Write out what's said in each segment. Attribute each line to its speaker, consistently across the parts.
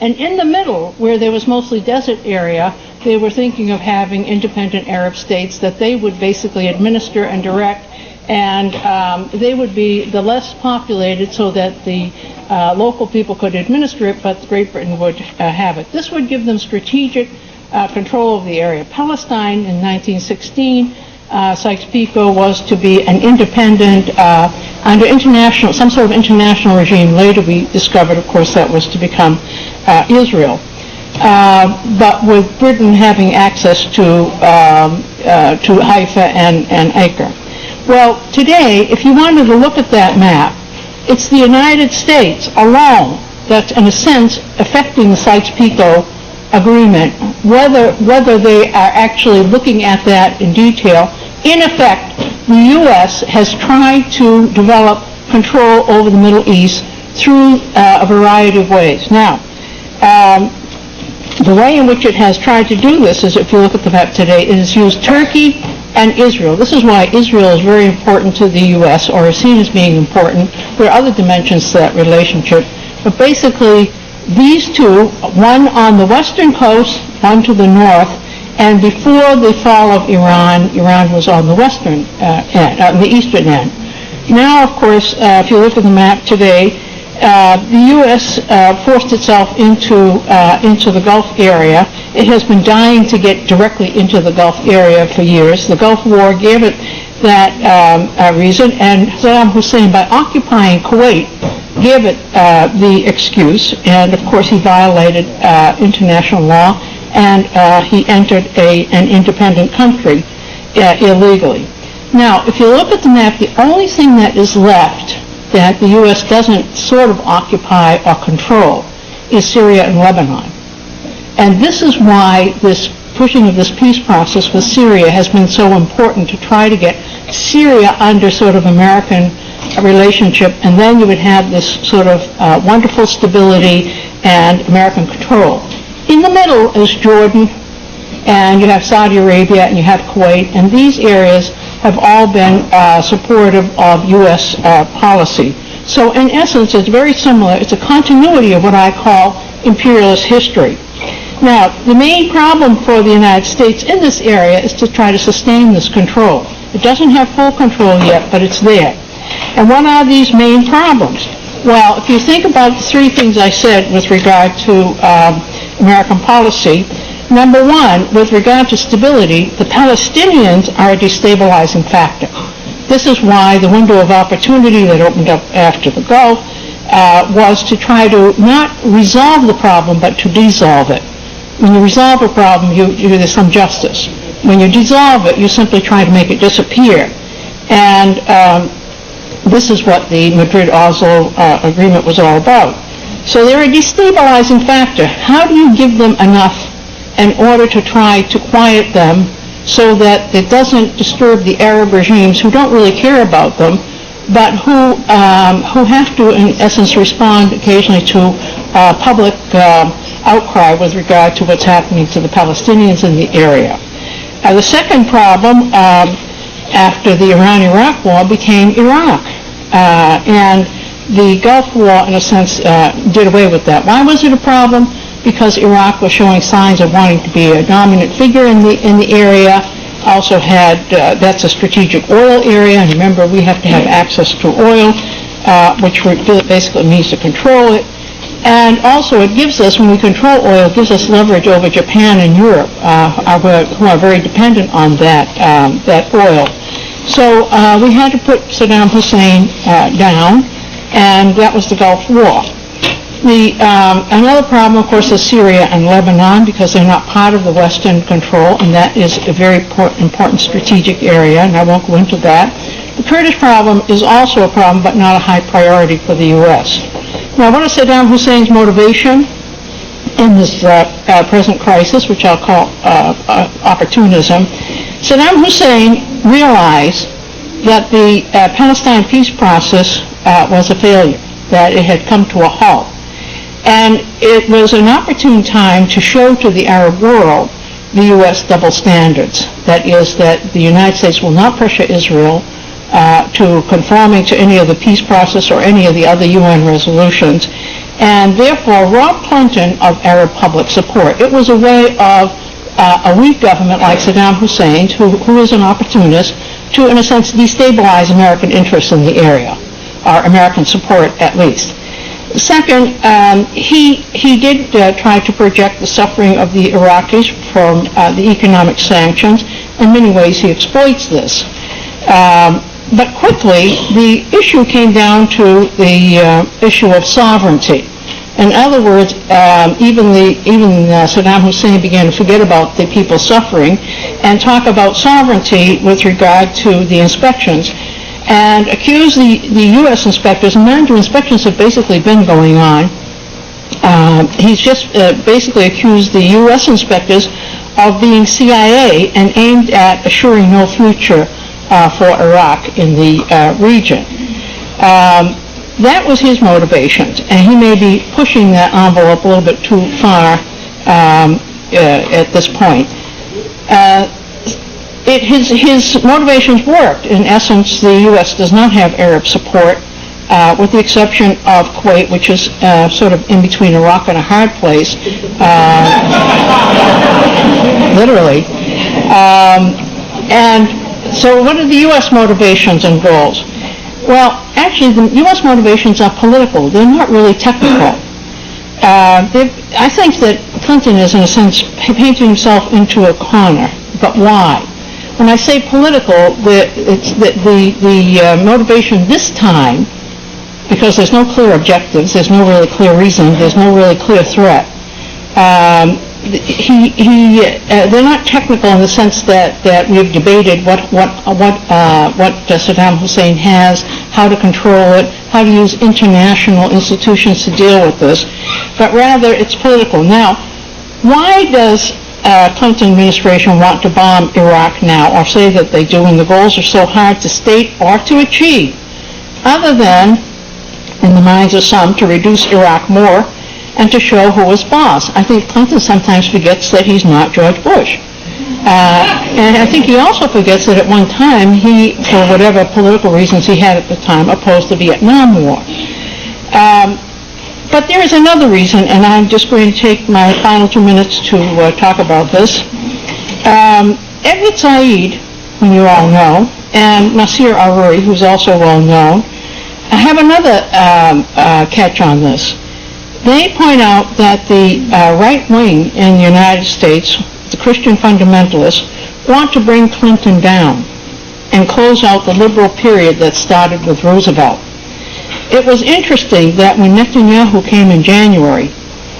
Speaker 1: And in the middle, where there was mostly desert area, they were thinking of having independent Arab states that they would basically administer and direct, and they would be the less populated so that the local people could administer it, but Great Britain would have it. This would give them strategic control of the area. Palestine in 1916, Sykes-Picot was to be an independent, under international, some sort of international regime. Later we discovered, of course, that was to become Israel. But with Britain having access to Haifa and Acre. Well, today, if you wanted to look at that map, it's the United States alone that's, in a sense, affecting the Sykes-Picot agreement, whether they are actually looking at that in detail. In effect, the U.S. has tried to develop control over the Middle East through a variety of ways. Now, the way in which it has tried to do this is, if you look at the map today, it has used Turkey and Israel. This is why Israel is very important to the U.S., or is seen as being important. There are other dimensions to that relationship. But basically, these two, one on the western coast, one to the north, and before the fall of Iran, Iran was on the western end, on the eastern end. Now, of course, if you look at the map today, the U.S. forced itself into the Gulf area. It has been dying to get directly into the Gulf area for years. The Gulf War gave it that reason, and Saddam Hussein, by occupying Kuwait, gave it the excuse, and of course he violated international law, and he entered an independent country illegally. Now, if you look at the map, the only thing that is left that the U.S. doesn't sort of occupy or control is Syria and Lebanon. And this is why this pushing of this peace process with Syria has been so important, to try to get Syria under sort of American relationship, and then you would have this sort of wonderful stability and American control. In the middle is Jordan, and you have Saudi Arabia, and you have Kuwait, and these areas have all been supportive of U.S. policy. So in essence, it's very similar. It's a continuity of what I call imperialist history. Now, the main problem for the United States in this area is to try to sustain this control. It doesn't have full control yet, but it's there. And what are these main problems? Well, if you think about the three things I said with regard to American policy, number one, with regard to stability, the Palestinians are a destabilizing factor. This is why the window of opportunity that opened up after the Gulf was to try to not resolve the problem, but to dissolve it. When you resolve a problem, there's some justice. When you dissolve it, you simply try to make it disappear. And this is what the Madrid-Oslo agreement was all about. So they're a destabilizing factor. How do you give them enough in order to try to quiet them so that it doesn't disturb the Arab regimes who don't really care about them, but who have to, in essence, respond occasionally to public outcry with regard to what's happening to the Palestinians in the area. The second problem after the Iran-Iraq War became Iraq. And the Gulf War, in a sense, did away with that. Why was it a problem? Because Iraq was showing signs of wanting to be a dominant figure in the area. Also had, that's a strategic oil area, and remember, we have to have access to oil, which basically means to control it. And also it gives us, when we control oil, it gives us leverage over Japan and Europe, who are very dependent on that oil. So we had to put Saddam Hussein down, and that was the Gulf War. Another problem, of course, is Syria and Lebanon, because they're not part of the Western control, and that is a very important strategic area, and I won't go into that. The Kurdish problem is also a problem, but not a high priority for the U.S. Now, what is Saddam Hussein's motivation in this present crisis, which I'll call opportunism? Saddam Hussein realized that the Palestine peace process was a failure, that it had come to a halt. And it was an opportune time to show to the Arab world the U.S. double standards. That is, that the United States will not pressure Israel to conforming to any of the peace process or any of the other UN resolutions. and therefore robbed Clinton of Arab public support. It was a way of a weak government like Saddam Hussein, who is an opportunist, to, in a sense, destabilize American interests in the area, or American support at least. Second, he did try to project the suffering of the Iraqis from the economic sanctions. In many ways, he exploits this. But quickly, the issue came down to the issue of sovereignty. In other words, even Saddam Hussein began to forget about the people suffering and talk about sovereignty with regard to the inspections, and accuse the U.S. inspectors, and mind you, inspections have basically been going on. He's just basically accused the U.S. inspectors of being CIA and aimed at assuring no future for Iraq in the region. That was his motivations, and he may be pushing that envelope a little bit too far at this point. His motivations worked. In essence, the U.S. does not have Arab support, with the exception of Kuwait, which is sort of in between a rock and a hard place, literally. And so what are the U.S. motivations and goals? Well, actually, the U.S. motivations are political. They're not really technical. I think that Clinton is, in a sense, painting himself into a corner. But why? When I say political, the motivation this time, because there's no clear objectives, there's no really clear reason, there's no really clear threat. They're not technical in the sense that we've debated what Saddam Hussein has, how to control it, how to use international institutions to deal with this, but rather it's political. Now, why does Clinton administration want to bomb Iraq now, or say that they do, and the goals are so hard to state or to achieve, other than, in the minds of some, to reduce Iraq more and to show who is boss? I think Clinton sometimes forgets that he's not George Bush. And I think he also forgets that at one time he, for whatever political reasons he had at the time, opposed the Vietnam War. But there is another reason, and I'm just going to take my final 2 minutes to talk about this. Edward Said, whom you all know, and Nasir Aruri, who's also well known, have another catch on this. They point out that the right wing in the United States, the Christian fundamentalists, want to bring Clinton down and close out the liberal period that started with Roosevelt. It was interesting that when Netanyahu came in January,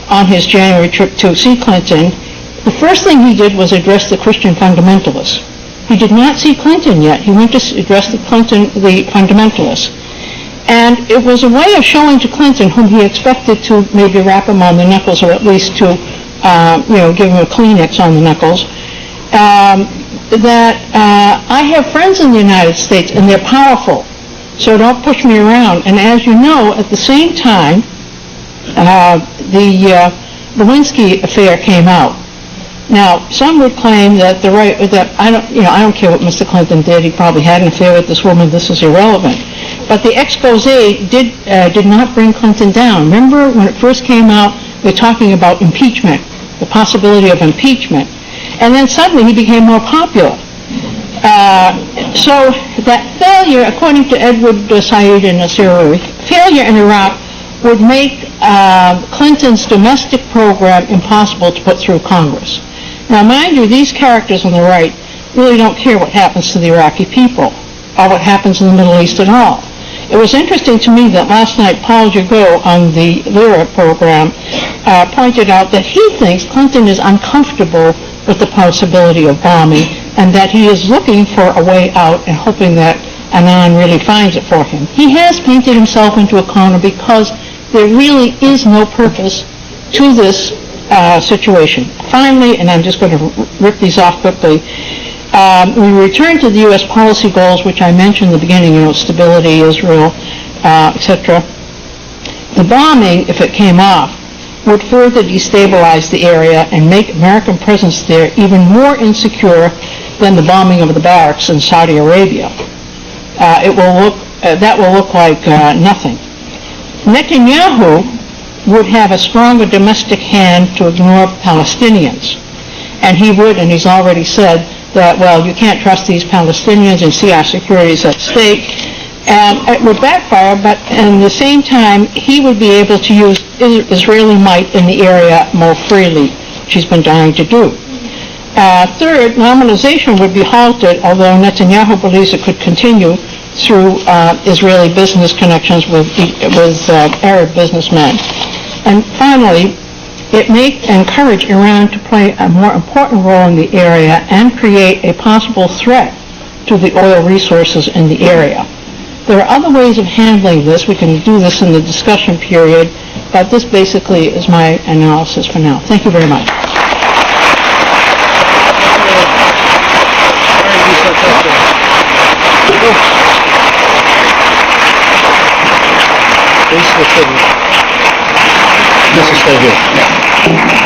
Speaker 1: on his January trip to see Clinton, the first thing he did was address the Christian fundamentalists. He did not see Clinton yet. He went to address the fundamentalists. And it was a way of showing to Clinton, whom he expected to maybe rap him on the knuckles, or at least to, give him a Kleenex on the knuckles, that I have friends in the United States, and they're powerful, so don't push me around. And as you know, at the same time, the Bruzonsky affair came out. Now, some would claim that I don't care what Mr. Clinton did. He probably had an affair with this woman. This is irrelevant. But the expose did not bring Clinton down. Remember when it first came out, they were talking about impeachment, the possibility of impeachment, and then suddenly he became more popular. So that failure, according to Edward Said and Nasir Aruri, failure in Iraq would make Clinton's domestic program impossible to put through Congress. Now, mind you, these characters on the right really don't care what happens to the Iraqi people or what happens in the Middle East at all. It was interesting to me that last night Paul Jagot on the Lyra program pointed out that he thinks Clinton is uncomfortable with the possibility of bombing, and that he is looking for a way out and hoping that Annan really finds it for him. He has painted himself into a corner because there really is no purpose to this situation. Finally, and I'm just going to rip these off quickly, we return to the U.S. policy goals, which I mentioned in the beginning, stability, Israel, etc. The bombing, if it came off, would further destabilize the area and make American presence there even more insecure than the bombing of the barracks in Saudi Arabia. That will look like nothing. Netanyahu would have a stronger domestic hand to ignore Palestinians. And he would, and he's already said that, well, you can't trust these Palestinians and see our security is at stake. And it would backfire, but at the same time, he would be able to use Israeli might in the area more freely, which he's been dying to do. Third, normalization would be halted, although Netanyahu believes it could continue through Israeli business connections with Arab businessmen. And finally, it may encourage Iran to play a more important role in the area and create a possible threat to the oil resources in the area. There are other ways of handling this. We can do this in the discussion period, but this basically is my analysis for now. Thank you very much.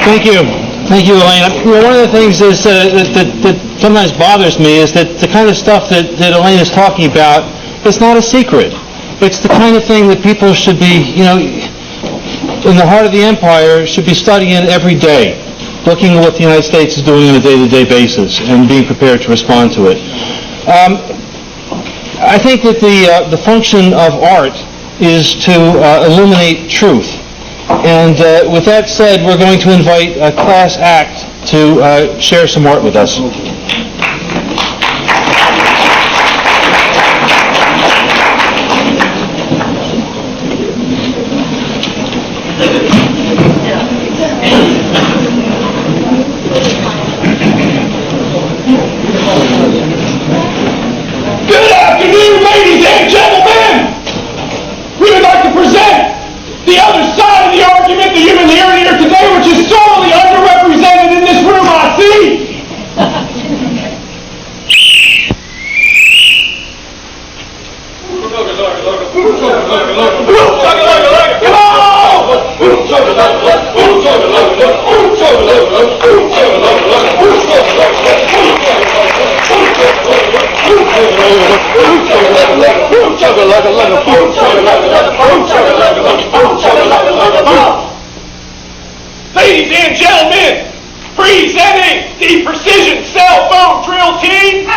Speaker 2: Thank you. Thank you, Elaine. One of the things is that sometimes bothers me is that the kind of stuff that Elaine is talking about, it's not a secret. It's the kind of thing that people should be, in the heart of the empire, should be studying every day, looking at what the United States is doing on a day-to-day basis and being prepared to respond to it. I think that the function of art is to illuminate truth. And with that said, we're going to invite a class act to share some art with us.
Speaker 3: Good afternoon, ladies and gentlemen! We would like to present the other side of the argument that you've been hearing here today, which is sorely underrepresented in this room, I see. Ladies and gentlemen, presenting the Precision Cell Phone Drill Team,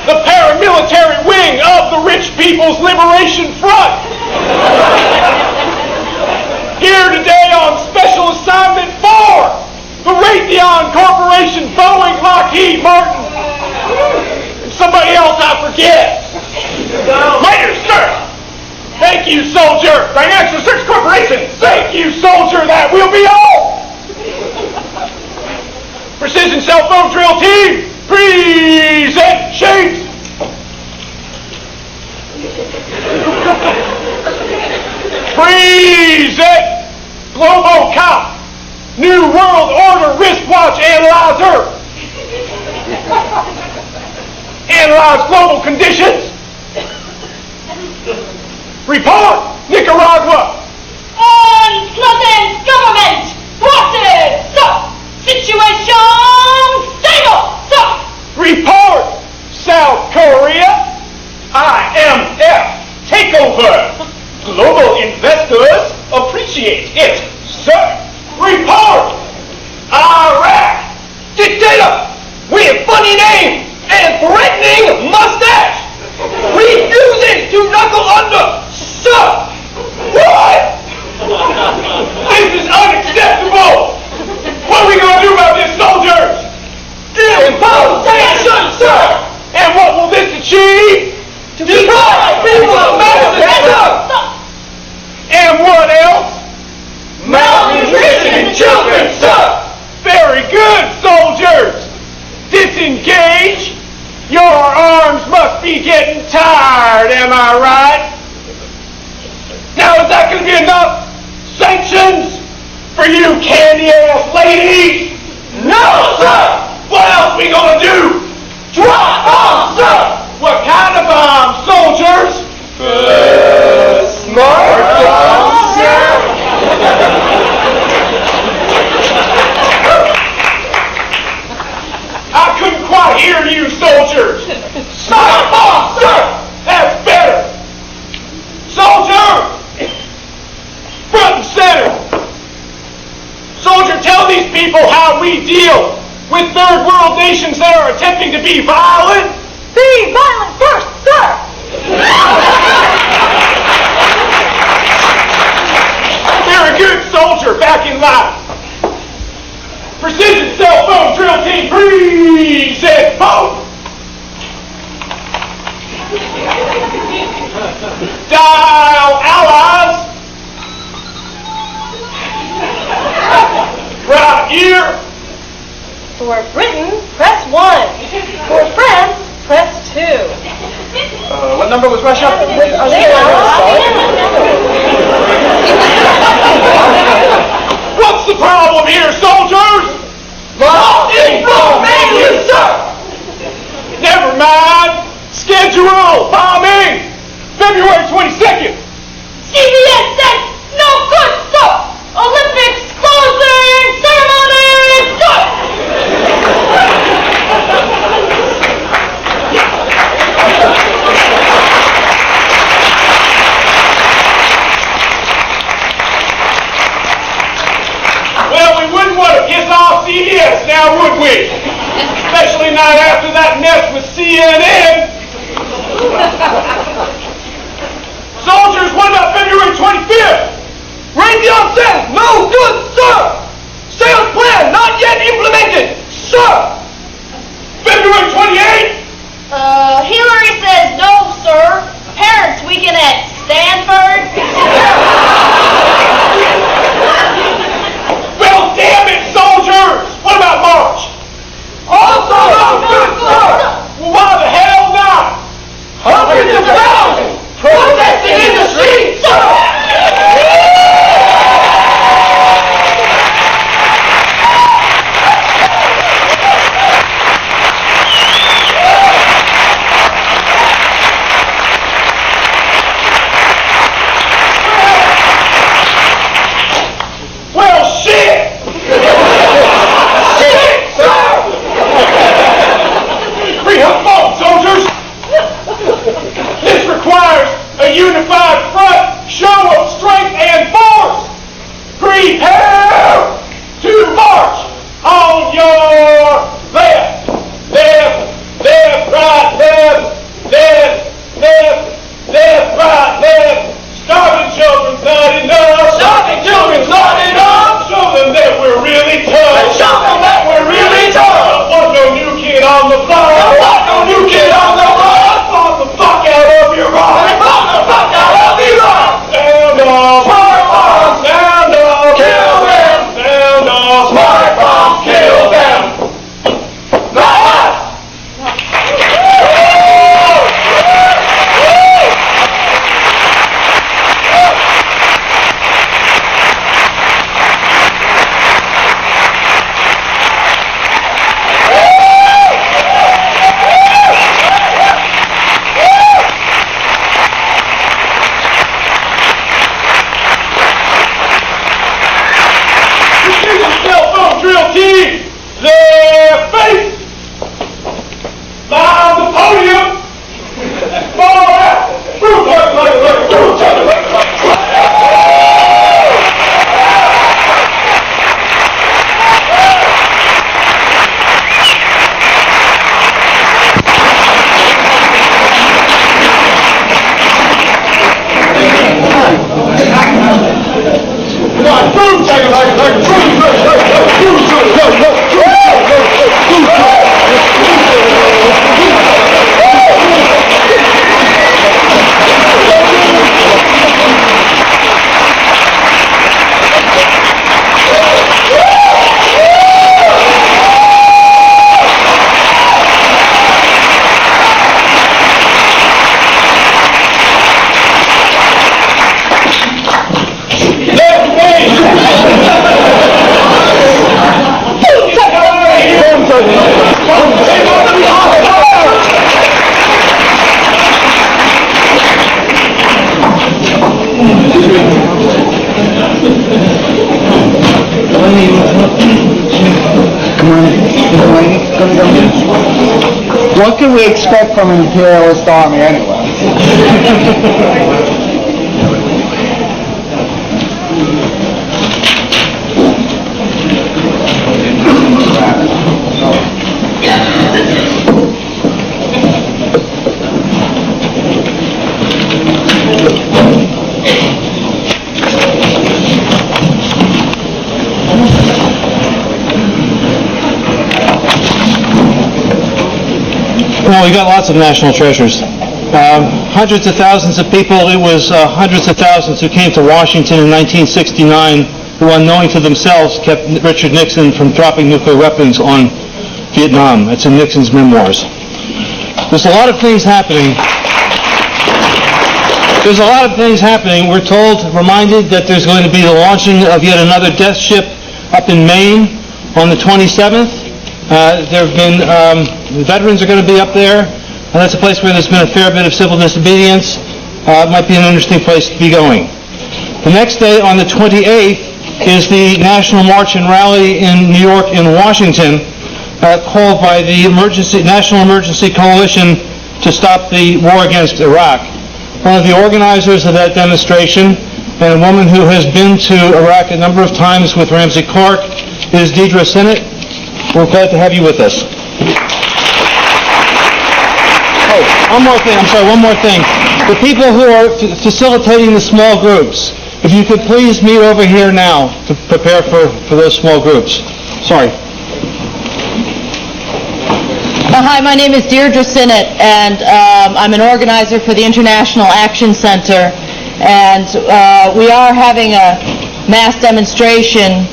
Speaker 3: the paramilitary wing of the Rich People's Liberation Front. Here today on special assignment for the Raytheon Corporation, Boeing, Lockheed Martin, and somebody else I forget. Later, sir. Thank you, soldier. Financial Search Corporation. Thank you, soldier. That will be all. Precision Cell Phone Drill Team, present shapes. Present Globocop, New World Order Wristwatch Analyzer. Analyze global conditions. Report, Nicaragua.
Speaker 4: Unpleasant government. Thwarted. Stop. Situation stable. Stop.
Speaker 3: Report, South Korea. IMF takeover. Global investors appreciate it, sir. Report, Iraq. Dictator with funny name and threatening mustache. Refusing to knuckle under. Sir! What? This is unacceptable! What are we going to do about this, soldiers? Impose sanctions, sir! And what will this achieve? To deprive people of medicine! And what else? Malnutrition in children, sir! Very good, soldiers! Disengage! Your arms must be getting tired, am I right? Now, is that going to be enough sanctions for you candy-ass ladies? No, sir! What else we going to do? Drop bombs, sir! What kind of bombs, soldiers? Smart bombs, sir! I couldn't quite hear you, soldiers! Smart bombs, sir! That's better! Soldier! people how we deal with third world nations that are attempting to be violent?
Speaker 4: Be violent first, sir!
Speaker 3: They're a good soldier back in line. Precision cell phone drill team, present phone. Dial allies. Right here.
Speaker 4: For Britain, press 1. For France, press 2.
Speaker 3: What number was Russia?
Speaker 4: Are they
Speaker 3: What's the problem here, soldiers? Nothing from me, sir. Never mind. Schedule bombing. February 22nd.
Speaker 4: CBS says no good stuff. Olympics closing ceremony start.
Speaker 3: Well, we wouldn't want to piss off CBS now, would we? Especially not after that mess with CNN. Soldiers, what about February 25th? Raytheon says, no good, sir. Sales plan not yet implemented, sir. February 28th?
Speaker 4: Hillary says no, sir. Parents weekend at Stanford.
Speaker 3: Well, damn it, soldiers! What about March? Also no good, sir. Well, why the hell not? Hundreds of thousands protesting in the streets, sir. Well, shit! Shit, sir! Bring up phone, soldiers! This requires a unified front, show of strength and force! Prepare to march on your left, left, left, right, left, left, left, left, right, left. Starving children's not enough. Starving children's not enough. Show them that we're really tough. Show them that we're really tough. Don't want no new kid on the block. Don't want no new kid on the block. Bomb the fuck out of Iran. Bomb the fuck out of Iran. Sound off. Smart bombs. Sound off. Kill them. Sound off. Smart bombs. Kill them. Not us. Cell phone drill team, left face, line the podium, far left, Bruzonsky,
Speaker 5: What can we expect from an imperialist army anyway?
Speaker 2: we got lots of national treasures. Hundreds of thousands of people. It was hundreds of thousands who came to Washington in 1969 who, unknowing to themselves, kept Richard Nixon from dropping nuclear weapons on Vietnam. It's in Nixon's memoirs. There's a lot of things happening. We're told, reminded that there's going to be the launching of yet another death ship up in Maine on the 27th. There have been, the veterans are going to be up there, and that's a place where there's been a fair bit of civil disobedience. It might be an interesting place to be going. The next day, on the 28th, is the National March and Rally in New York and Washington, called by the National Emergency Coalition to stop the war against Iraq. One of the organizers of that demonstration, and a woman who has been to Iraq a number of times with Ramsey Clark, is Deidre Sinnott. We're glad to have you with us. Oh, one more thing. The people who are facilitating the small groups, if you could please meet over here now to prepare for those small groups. Sorry.
Speaker 6: Hi, my name is Deirdre Sinnott, and I'm an organizer for the International Action Center, and we are having a mass demonstration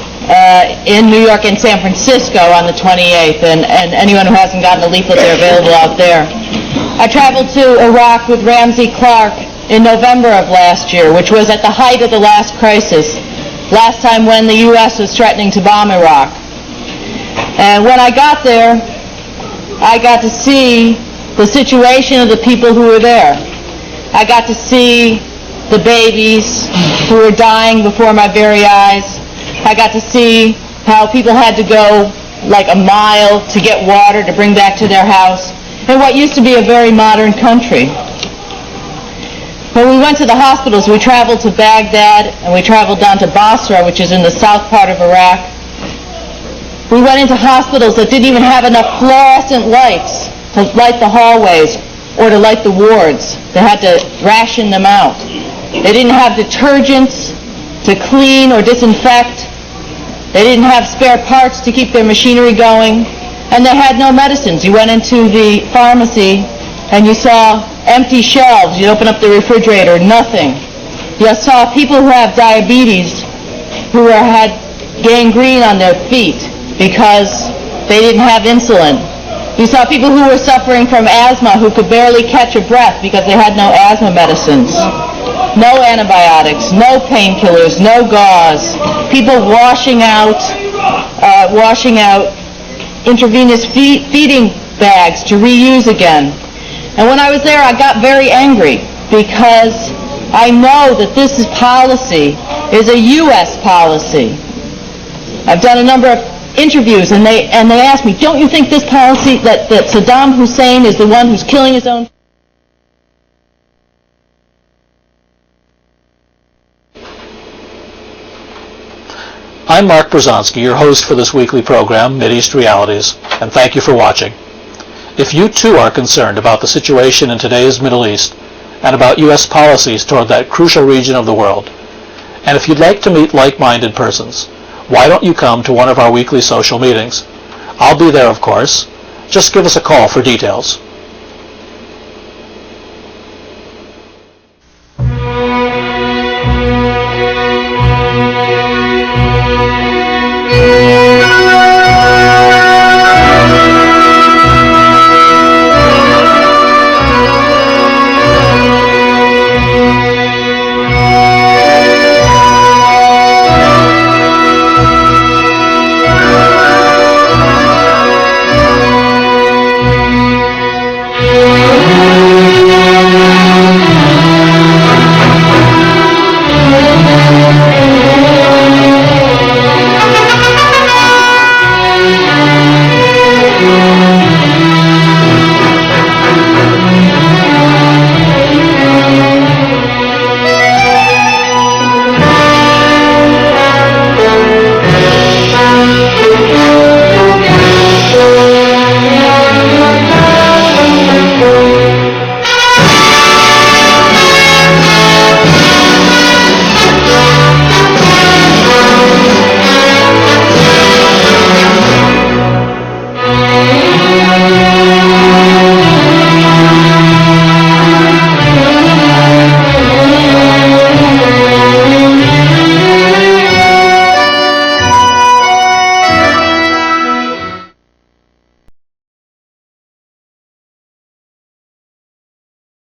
Speaker 6: in New York and San Francisco on the 28th, and anyone who hasn't gotten a leaflet, they're available out there. I traveled to Iraq with Ramsey Clark in November of last year, which was at the height of the last crisis, last time when the U.S. was threatening to bomb Iraq. And when I got there, I got to see the situation of the people who were there. I got to see the babies who were dying before my very eyes. I got to see how people had to go like a mile to get water to bring back to their house in what used to be a very modern country. When we went to the hospitals, we traveled to Baghdad and we traveled down to Basra, which is in the south part of Iraq. We went into hospitals that didn't even have enough fluorescent lights to light the hallways or to light the wards. They had to ration them out. They didn't have detergents to clean or disinfect. They didn't have spare parts to keep their machinery going. And they had no medicines. You went into the pharmacy and you saw empty shelves. You'd open up the refrigerator, nothing. You saw people who have diabetes who had gangrene on their feet because they didn't have insulin. You saw people who were suffering from asthma who could barely catch a breath because they had no asthma medicines. No antibiotics, no painkillers, no gauze. People washing out intravenous feeding bags to reuse again. And when I was there, I got very angry because I know that this policy is a U.S. policy. I've done a number of interviews, and they asked me, don't you think this policy, that Saddam Hussein is the one who's killing his own?
Speaker 7: I'm Mark Bruzonsky, your host for this weekly program, Mideast Realities, and thank you for watching. If you too are concerned about the situation in today's Middle East and about U.S. policies toward that crucial region of the world, and if you'd like to meet like-minded persons, why don't you come to one of our weekly social meetings? I'll be there, of course. Just give us a call for details.